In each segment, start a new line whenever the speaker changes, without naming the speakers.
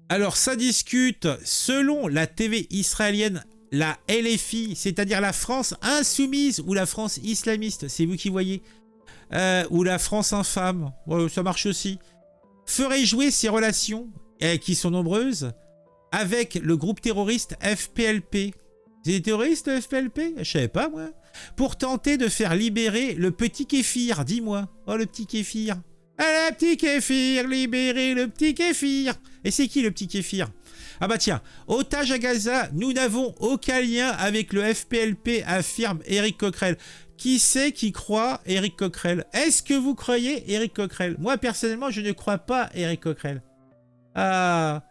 Alors ça discute selon la TV israélienne, la LFI, c'est-à-dire la France insoumise ou la France islamiste, c'est vous qui voyez, ou la France infâme, ouais, ça marche aussi, ferait jouer ses relations, qui sont nombreuses, avec le groupe terroriste FPLP. C'est des terroristes le FPLP? Je savais pas moi. Pour tenter de faire libérer le petit Kéfir, dis-moi. Oh le petit Kéfir. Ah le petit Kéfir, libérez le petit Kéfir. Et c'est qui le petit Kéfir? Ah bah tiens, otage à Gaza, nous n'avons aucun lien avec le FPLP, affirme Éric Coquerel. Qui c'est qui croit Éric Coquerel? Est-ce que vous croyez Éric Coquerel? Moi personnellement je ne crois pas Éric Coquerel. Ah...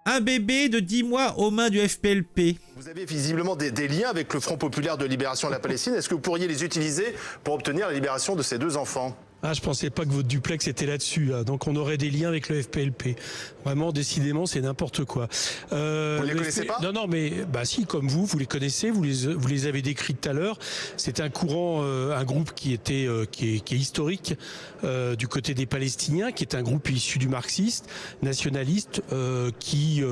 Un bébé de 10 mois aux mains du FPLP.
Vous avez visiblement des liens avec le Front Populaire de Libération de la Palestine. Est-ce que vous pourriez les utiliser pour obtenir la libération de ces deux enfants?
Ah, je pensais pas que votre duplex était là-dessus, là. Donc on aurait des liens avec le FPLP. Vraiment, décidément, c'est n'importe quoi.
Vous ne les connaissez pas?
Non, mais bah si, comme vous les connaissez, vous les avez décrits tout à l'heure. C'est un courant, un groupe qui est historique du côté des Palestiniens, qui est un groupe issu du marxiste, nationaliste, qui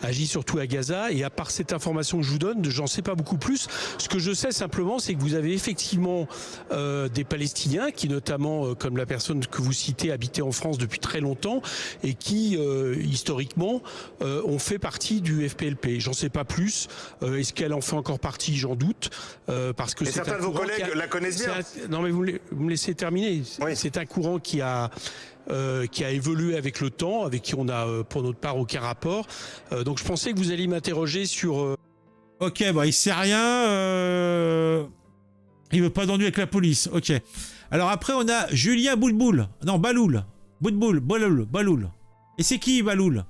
agit surtout à Gaza. Et à part cette information que je vous donne, j'en sais pas beaucoup plus. Ce que je sais simplement, c'est que vous avez effectivement des Palestiniens qui notamment comme la personne que vous citez, habitait en France depuis très longtemps et qui, historiquement, ont fait partie du FPLP. J'en sais pas plus. Est-ce qu'elle en fait encore partie? J'en doute. Parce que
certains de vos collègues la connaissent bien.
Non, mais vous me laissez terminer. Oui. C'est un courant qui a évolué avec le temps, avec qui on a, pour notre part, aucun rapport. Donc je pensais que vous alliez m'interroger sur...
Ok, bah il sait rien. Il veut pas d'ennui avec la police. Ok. Alors après, on a Julien Boulboul. Non, Baloul. Baloul. Et c'est qui, Baloul?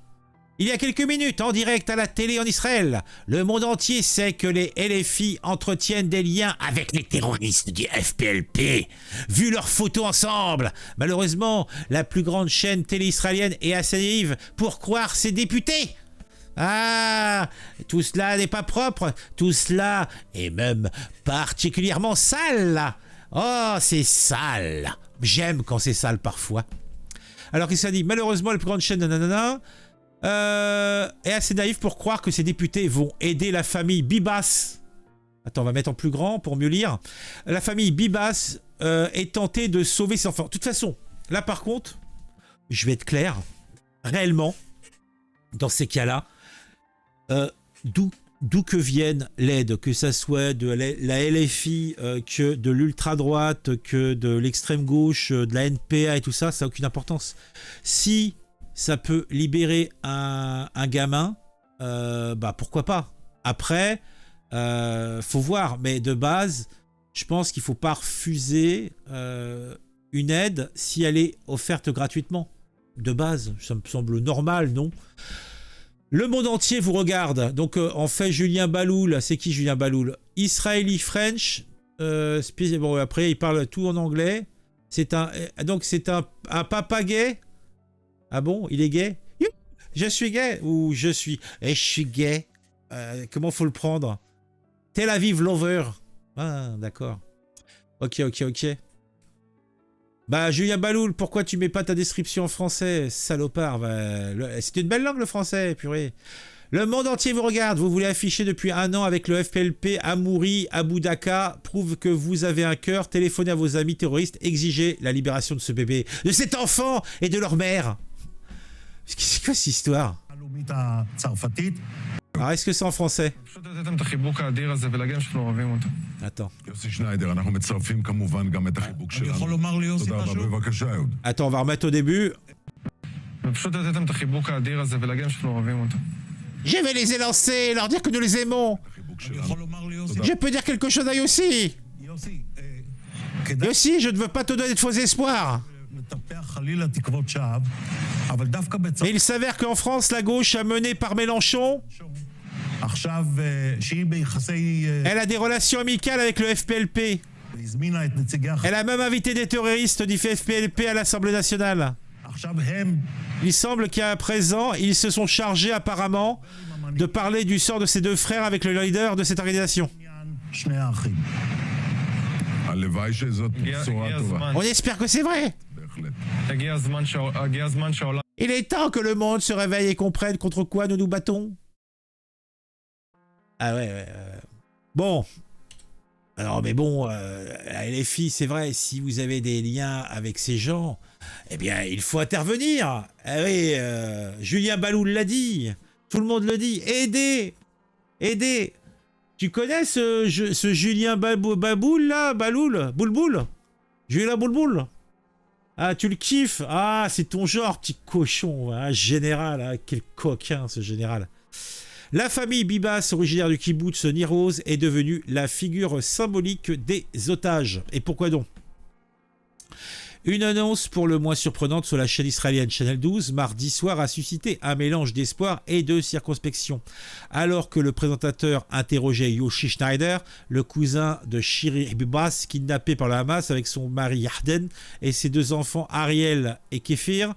Il y a quelques minutes, en direct à la télé en Israël, le monde entier sait que les LFI entretiennent des liens avec les terroristes du FPLP. Vu leurs photos ensemble, malheureusement, la plus grande chaîne télé israélienne est assez naïve pour croire ses députés. Ah, tout cela n'est pas propre, tout cela est même particulièrement sale. Oh, c'est sale. J'aime quand c'est sale parfois. Alors qu'est-ce que ça dit? Malheureusement, la plus grande chaîne nanana est assez naïve pour croire que ces députés vont aider la famille Bibas. Attends, on va mettre en plus grand pour mieux lire. La famille Bibas est tentée de sauver ses enfants. De toute façon, là par contre, je vais être clair, réellement, dans ces cas-là, d'où que vienne l'aide, que ça soit de la LFI, que de l'ultra-droite, que de l'extrême gauche, de la NPA et tout ça, ça n'a aucune importance. Si ça peut libérer un gamin, bah pourquoi pas. Après, faut voir, mais de base, je pense qu'il ne faut pas refuser une aide si elle est offerte gratuitement. De base, ça me semble normal, non ? Le monde entier vous regarde. Donc, en fait, Julien Baloul, c'est qui Julien Baloul? Israeli French. Bon, après, il parle tout en anglais. Donc, c'est un papa gay. Ah bon, il est gay? Je suis gay ou je suis... Et je suis gay. Comment faut le prendre? Tel Aviv Lover. Ah, d'accord. Ok. Bah, Julien Baloul, pourquoi tu mets pas ta description en français, salopard? C'est une belle langue, le français, purée. Le monde entier vous regarde. Vous voulez afficher depuis 1 an avec le FPLP, Amouri, Abu Dhaka, prouve que vous avez un cœur. Téléphonez à vos amis terroristes, exigez la libération de ce bébé, de cet enfant et de leur mère. C'est quoi cette histoire? Alors, est-ce que c'est en français? Attends. Attends, on va remettre au début. Je vais les élancer et leur dire que nous les aimons. Je peux dire quelque chose à Yossi. Yossi, je ne veux pas te donner de faux espoirs. Mais il s'avère qu'en France, la gauche a mené par Mélenchon, elle a des relations amicales avec le FPLP. Elle a même invité des terroristes du FPLP à l'Assemblée nationale. Il semble qu'à présent, ils se sont chargés apparemment de parler du sort de ces deux frères avec le leader de cette organisation. On espère que c'est vrai. Il est temps que le monde se réveille et comprenne contre quoi nous nous battons. Ah ouais. Bon. Alors, mais bon, les filles, c'est vrai, si vous avez des liens avec ces gens, eh bien, il faut intervenir. Ah oui, Julien Baloul l'a dit. Tout le monde le dit. Aidez. Tu connais ce Julien Baboul, là? Boulboul? Julien Boulboul? Ah, tu le kiffes? Ah, c'est ton genre, petit cochon. Hein, général, hein, quel coquin, ce général. La famille Bibas, originaire du kibbutz Nir Oz, est devenue la figure symbolique des otages. Et pourquoi donc? Une annonce pour le moins surprenante sur la chaîne israélienne Channel 12 mardi soir a suscité un mélange d'espoir et de circonspection. Alors que le présentateur interrogeait Yoshi Schneider, le cousin de Shiri Bibas, kidnappé par le Hamas avec son mari Yarden et ses 2 enfants Ariel et Kéfir,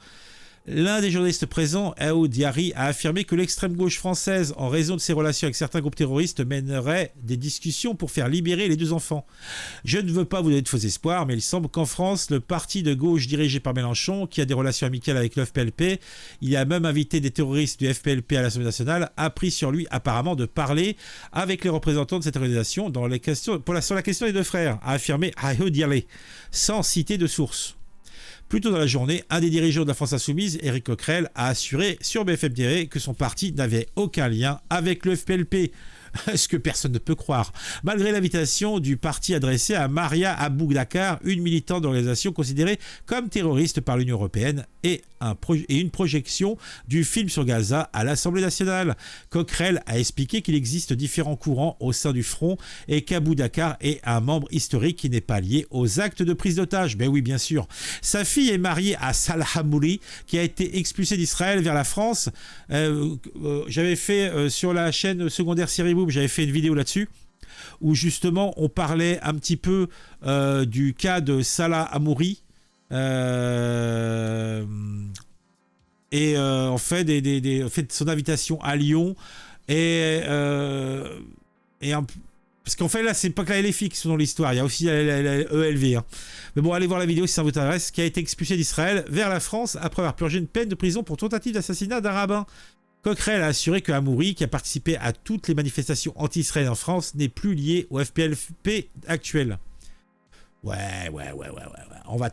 l'un des journalistes présents, Aoud Diari, a affirmé que l'extrême gauche française, en raison de ses relations avec certains groupes terroristes, mènerait des discussions pour faire libérer les 2 enfants. Je ne veux pas vous donner de faux espoirs, mais il semble qu'en France, le parti de gauche dirigé par Mélenchon, qui a des relations amicales avec le FPLP, il a même invité des terroristes du FPLP à l'Assemblée nationale, a pris sur lui apparemment de parler avec les représentants de cette organisation sur la question des 2 frères, a affirmé Aoud Diari, sans citer de source. Plus tôt dans la journée, un des dirigeants de la France Insoumise, Éric Coquerel, a assuré sur BFM TV que son parti n'avait aucun lien avec le FPLP. Ce que personne ne peut croire. Malgré l'invitation du parti adressée à Maria Abou-Dakar, une militante de l'organisation considérée comme terroriste par l'Union européenne, et une projection du film sur Gaza à l'Assemblée nationale. Coquerel a expliqué qu'il existe différents courants au sein du front et qu'Abou-Dakar est un membre historique qui n'est pas lié aux actes de prise d'otage. Ben oui, bien sûr. Sa fille est mariée à Salah Hamouri, qui a été expulsé d'Israël vers la France. J'avais fait sur la chaîne secondaire Série Boom, j'avais fait une vidéo là-dessus où justement on parlait un petit peu du cas de Salah Hamouri et en fait de son invitation à Lyon parce qu'en fait là c'est pas que la LFI qui sont dans l'histoire, il y a aussi la ELV hein. Mais bon, allez voir la vidéo si ça vous intéresse, qui a été expulsé d'Israël vers la France après avoir purgé une peine de prison pour tentative d'assassinat d'un rabbin. Coquerel a assuré que Hamouri, qui a participé à toutes les manifestations anti-israéliennes en France, n'est plus lié au FPLP actuel. Ouais. On va